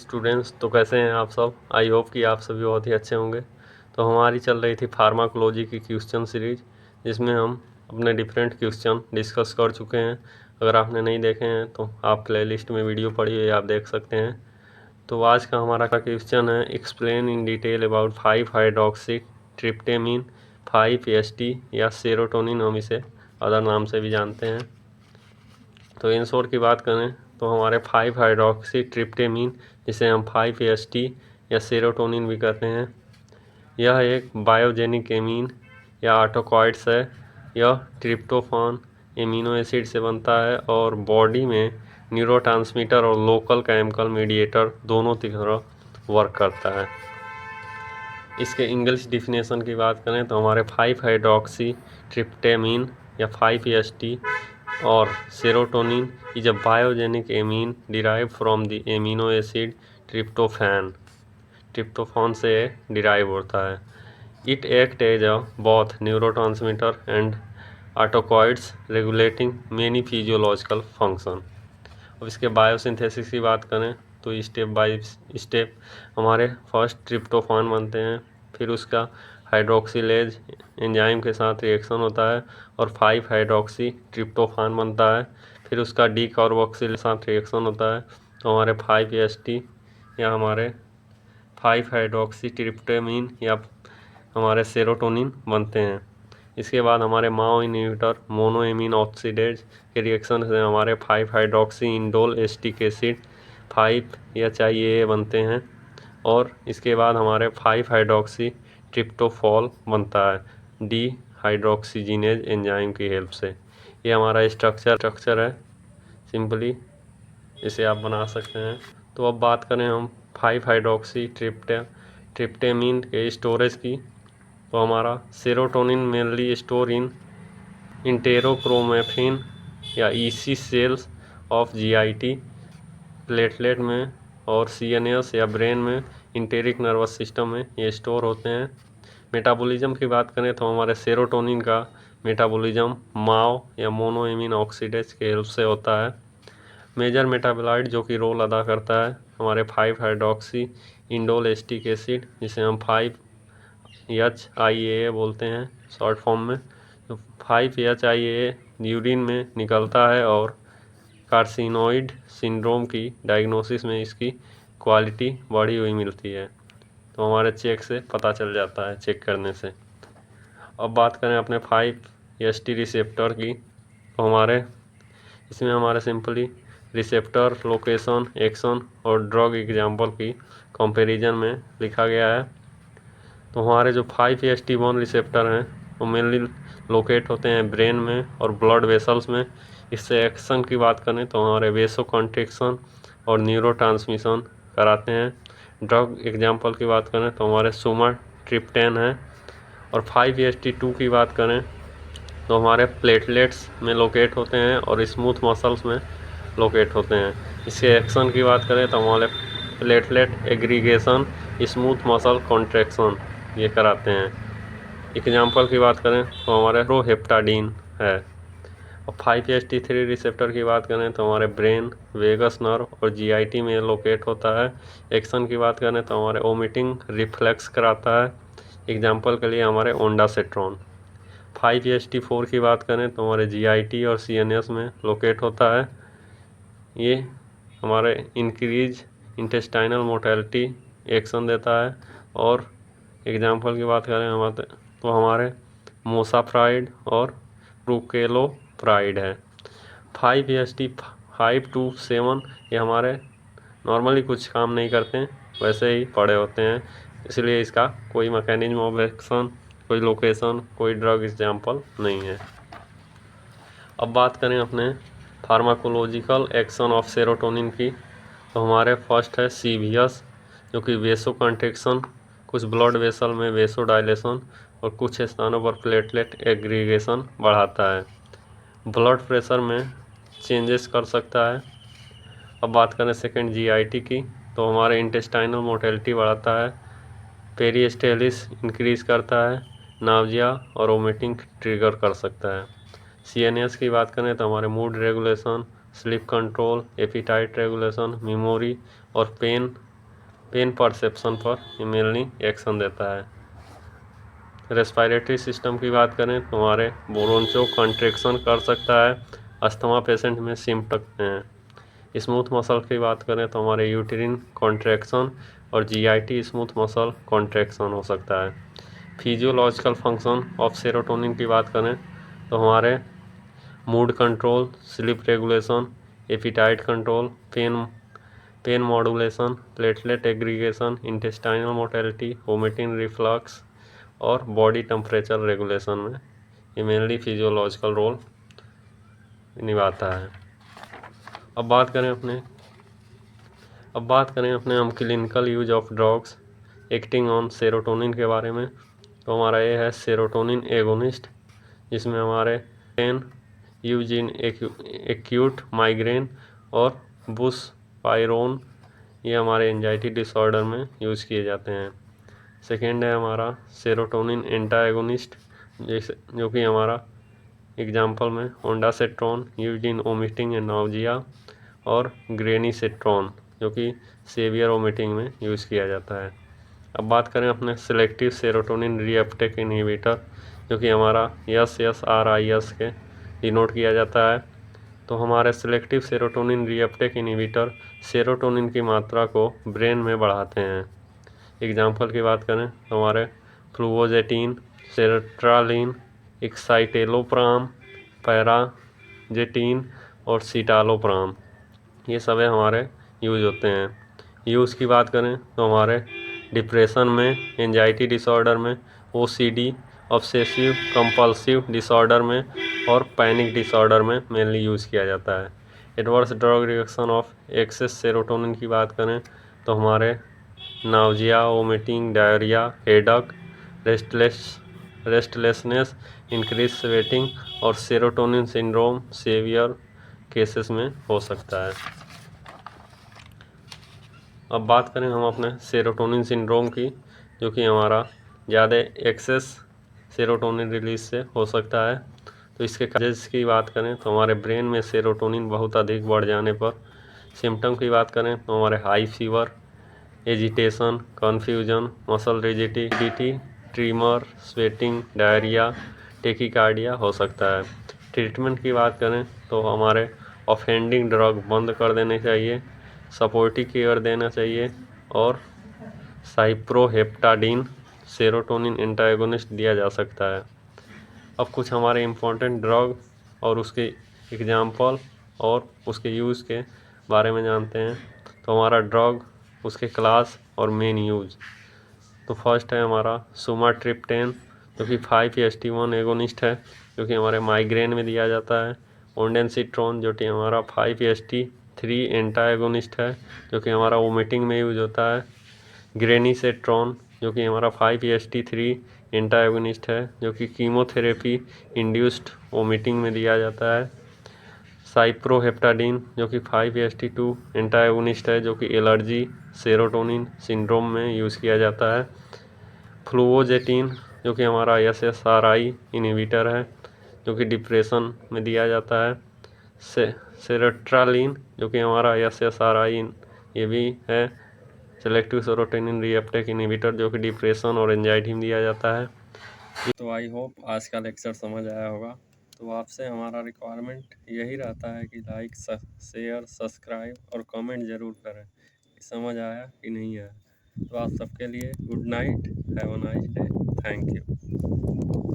Students, तो कैसे हैं आप सब। आई होप कि आप सभी बहुत ही अच्छे होंगे। तो हमारी चल रही थी फार्माकोलॉजी की क्वेश्चन सीरीज, जिसमें हम अपने डिफरेंट क्वेश्चन डिस्कस कर चुके हैं। अगर आपने नहीं देखे हैं तो आप प्लेलिस्ट में वीडियो पड़ी हुई आप देख सकते हैं। तो आज का हमारा क्वेश्चन है, explain in detail about five hydroxy tryptamine 5-HT या सेरोटोनिन, हम इसे अदर नाम से भी जानते हैं। तो इन शॉर्ट की बात करें तो हमारे 5-हाइड्रॉक्सी ट्रिप्टेमिन, जिसे हम 5-HT या सेरोटोनिन भी कहते हैं, यह एक बायोजेनिक एमीन या ऑटोकॉइड्स है। यह ट्रिप्टोफान एमिनो एसिड से बनता है और बॉडी में न्यूरोट्रांसमीटर और लोकल केमिकल मीडिएटर दोनों तरह वर्क करता है। इसके इंग्लिश डिफिनेशन की बात करें तो हमारे 5-हाइड्रॉक्सी ट्रिप्टेमिन या 5-HT और serotonin is a biogenic amine derive from the amino acid tryptophan. Tryptophan से डिराइव होता है। It act as a both neurotransmitter and autocoids regulating many physiological function. अब इसके बायोसिंथेसिस की बात करें तो स्टेप बाय स्टेप हमारे फर्स्ट ट्रिप्टोफान बनते हैं, फिर उसका हाइड्रोक्सिलेज एंजाइम के साथ रिएक्शन होता है और 5-हाइड्रॉक्सी ट्रिप्टोफान बनता है। फिर उसका डीकार्बोक्सिल के साथ रिएक्शन होता है तो हमारे 5-HT या हमारे 5-हाइड्रॉक्सी ट्रिप्टेमिन या हमारे सेरोटोनिन बनते हैं। इसके बाद हमारे माओ इनहिबिटर मोनोएमीन ऑक्सीडेज के रिएक्शन से हमारे 5-हाइड्रॉक्सी इंडोल एस्टिक एसिड 5-HIAA बनते हैं और इसके बाद हमारे 5-हाइड्रॉक्सी ट्रिप्टोफॉल बनता है डी हाइड्रोक्सीजिनेज एंजाइम की हेल्प से। ये हमारा स्ट्रक्चर है, सिंपली इसे आप बना सकते हैं। तो अब बात करें हम 5-हाइड्रॉक्सी ट्रिप्टेमिन के स्टोरेज की, तो हमारा serotonin mainly store in enterochromaffin or EC cells of GIT, platelet में और सीएनएस या ब्रेन में इंटेरिक नर्वस सिस्टम में ये स्टोर होते हैं। मेटाबॉलिज्म की बात करें तो हमारे सेरोटोनिन का मेटाबॉलिज्म माओ या मोनोएमीन ऑक्सीडेज के हेल्प से होता है। मेजर मेटाबोलाइट जो कि रोल अदा करता है हमारे 5-हाइड्रॉक्सी इंडोल एस्टिक एसिड, जिसे हम 5-HIAA बोलते हैं शॉर्ट फॉर्म में। तो 5-HIAA यूरिन में निकलता है और कार्सिनोइड सिंड्रोम की डायग्नोसिस में इसकी क्वालिटी बढ़ी हुई मिलती है। तो हमारे चेक से पता चल जाता है, चेक करने से। अब बात करें अपने 5-HT रिसेप्टर की, तो हमारे इसमें हमारे सिंपली रिसेप्टर लोकेशन, एक्शन और ड्रग एग्जाम्पल की कंपैरिजन में लिखा गया है। तो हमारे जो 5-HT1 रिसेप्टर हैं वो मेनली लोकेट होते हैं ब्रेन में और ब्लड वेसल्स में। इससे एक्शन की बात करें तो हमारे वेसो कॉन्ट्रिक्शन और न्यूरोट्रांसमिशन कराते हैं। ड्रग एग्जाम्पल की बात करें तो हमारे सुमाट्रिप्टेन है। और 5-HT2 की बात करें तो हमारे प्लेटलेट्स में लोकेट होते हैं और स्मूथ मसल्स में लोकेट होते हैं। इसके एक्शन की बात करें तो हमारे platelet aggregation, smooth muscle contraction ये कराते हैं। एग्जाम्पल की बात करें तो हमारे प्रोहेप्टाडीन है। और 5-HT3 रिसेप्टर की बात करें तो हमारे ब्रेन, वेगस नर्व और जीआईटी में लोकेट होता है। एक्शन की बात करें तो हमारे ओमिटिंग रिफ्लेक्स कराता है। एग्जाम्पल के लिए हमारे ओंडासेट्रॉन। 5-HT4 की बात करें तो हमारे जीआईटी और सीएनएस में लोकेट होता है। ये हमारे इंक्रीज इंटेस्टाइनल मोटेलिटी एक्शन देता है। और एग्जाम्पल की बात करें हमारे तो हमारे मोसाफ्राइड और प्रूकेलोप्राइड है। 5-HT5 to 7 ये हमारे नॉर्मली कुछ काम नहीं करते हैं, वैसे ही पड़े होते हैं, इसलिए इसका कोई मैकेनिज्म ऑफ एक्शन, कोई लोकेशन, कोई ड्रग एग्जाम्पल नहीं है। अब बात करें अपने फार्माकोलॉजिकल एक्शन ऑफ सेरोटोनिन की, तो हमारे फर्स्ट है सीवियस, जो कि वेसो कंट्रिक्शन, कुछ ब्लड वेसल में वेसो डायलेशन और कुछ स्थानों पर प्लेटलेट एग्रीगेशन बढ़ाता है। ब्लड प्रेशर में चेंजेस कर सकता है। अब बात करें सेकेंड जीआईटी की, तो हमारे इंटेस्टाइनल मोटेलिटी बढ़ाता है। पेरिस्टेलिस इंक्रीज करता है। नाउजिया और वोमिटिंग ट्रिगर कर सकता है। सीएनएस की बात करें तो हमारे mood regulation, sleep control, appetite regulation, memory और पेन पेन परसेप्शन पर ये मेनली एक्शन देता है। रेस्पिरेटरी सिस्टम की बात करें तो हमारे ब्रोंचो कंट्रैक्शन कर सकता है। अस्थमा पेशेंट में सिम्टम हैं। स्मूथ मसल की बात करें तो हमारे यूटेरिन कॉन्ट्रैक्शन और जीआईटी स्मूथ मसल कॉन्ट्रैक्शन हो सकता है। फिजियोलॉजिकल फंक्शन ऑफ सेरोटोनिन की बात करें तो हमारे mood control, sleep regulation, appetite control, pain modulation, platelet aggregation, intestinal motility, vomiting reflux और बॉडी टेम्परेचर रेगुलेशन में ये मेनली फिजियोलॉजिकल रोल निभाता है। अब बात करें अपने हम clinical use of drugs acting on serotonin के बारे में। तो हमारा ये है सेरोटोनिन एगोनिस्ट, जिसमें हमारे pain use in acute migraine और बुस्पाइरोन ये हमारे एंजाइटी डिसऑर्डर में यूज़ किए जाते हैं। सेकेंड है हमारा सेरोटोनिन एंटागोनिस्ट, जैसे जो कि हमारा एग्जाम्पल में ondansetron used in vomiting and nausea और ग्रेनीसेट्रॉन जो कि सेवियर वोमिटिंग में यूज़ किया जाता है। अब बात करें अपने सिलेक्टिव सेरोटोनिन रीअपटेक इनहिबिटर, जो कि हमारा SSRIs के डिनोट किया जाता है। तो हमारे selective serotonin reuptake inhibitor serotonin की मात्रा को ब्रेन में बढ़ाते हैं। एग्जाम्पल की बात करें तो हमारे फ्लुओजेटिन, सेरेट्रालिन, एक्साइटेलोप्राम, पैराजेटिन और सिटालोप्राम ये सब हमारे यूज होते हैं। यूज़ की बात करें तो हमारे डिप्रेशन में, एंजाइटी डिसऑर्डर में, OCD ऑब्सेसिव कंपल्सिव डिसऑर्डर में और पैनिक डिसऑर्डर में मेनली यूज़ किया जाता है। Adverse drug reaction of excess serotonin की बात करें तो हमारे nausea, vomiting, diarrhoea, headache, restlessness, increase sweating और सेरोटोनिन सिंड्रोम सेवियर केसेस में हो सकता है। अब बात करें हम अपने सेरोटोनिन सिंड्रोम की, जो कि हमारा ज़्यादा एक्सेस सेरोटोनिन रिलीज से हो सकता है। तो इसके काजेस की बात करें तो हमारे ब्रेन में सेरोटोनिन बहुत अधिक बढ़ जाने पर। सिम्टम की बात करें तो हमारे high fever, agitation, confusion, muscle rigidity, trimmer, sweating, diarrhoea, tachycardia हो सकता है। ट्रीटमेंट की बात करें तो हमारे ऑफेंडिंग ड्रग बंद कर देने चाहिए, सपोर्टिव केयर देना चाहिए और साइप्रोहेप्टाडिन सेरोटोनिन एंटागोनिस्ट दिया जा सकता है। अब कुछ हमारे इम्पोर्टेंट ड्रग और उसके एग्जाम्पल और उसके यूज़ के बारे में जानते हैं। तो हमारा ड्रग, उसके क्लास और मेन यूज़। तो फर्स्ट है हमारा सुमाट्रिप्टेन, जो कि 5-HT1 एगोनिस्ट है, जो कि हमारे माइग्रेन में दिया जाता है। ओंडेंसिट्रॉन, जो कि हमारा 5-HT3 एंटागोनिस्ट है, जो कि हमारा वोमिटिंग में यूज होता है। ग्रेनीसेट्रॉन, जो कि हमारा 5-HT3 एंटागोनिस्ट है, जो कि कीमोथेरेपी इंड्यूस्ड वोमिटिंग में दिया जाता है। साइप्रोहेप्टाडिन, जो कि 5-HT2 एंटागोनिस्ट है, जो कि एलर्जी सेरोटोनिन सिंड्रोम में यूज़ किया जाता है। फ्लुओजेटिन, जो कि हमारा SSRI इनहिबिटर है, जो कि डिप्रेशन में दिया जाता है। सेरेट्रालिन, जो कि हमारा SSRI ये भी है, सेलेक्टिव सेरोटोनिन रीअपटेक इनहिबिटर, जो कि डिप्रेशन और एंजाइटी में दिया जाता है। तो आई होप आज का लेक्चर समझ आया होगा। तो आपसे हमारा रिक्वायरमेंट यही रहता है कि लाइक, शेयर, सब्सक्राइब और कमेंट ज़रूर करें कि समझ आया कि नहीं आया। तो आप सबके लिए good night, have a nice day, thank you.